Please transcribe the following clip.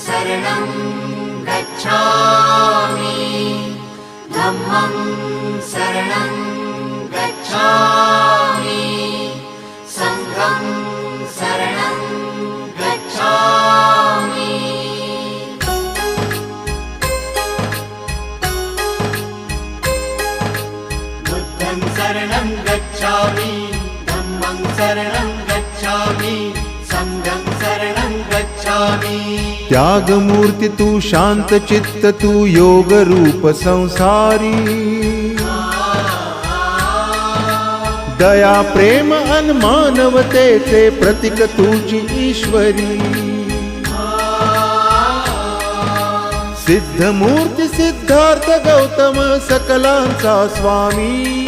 शरणं गच्छामि धम्मं शरणं गच्छामि संघं शरणं गच्छामि बुद्धं शरणं गच्छामि धम्मं शरणं गच्छामि संघं शरणं गच्छामि। त्यागमूर्ती तू शांत चित्त तू योग रूप संसारी दया प्रेम अन मानवतेचे प्रतीक तुझी ईश्वरी सिद्धमूर्ती सिद्धार्थ गौतम सकलांचा स्वामी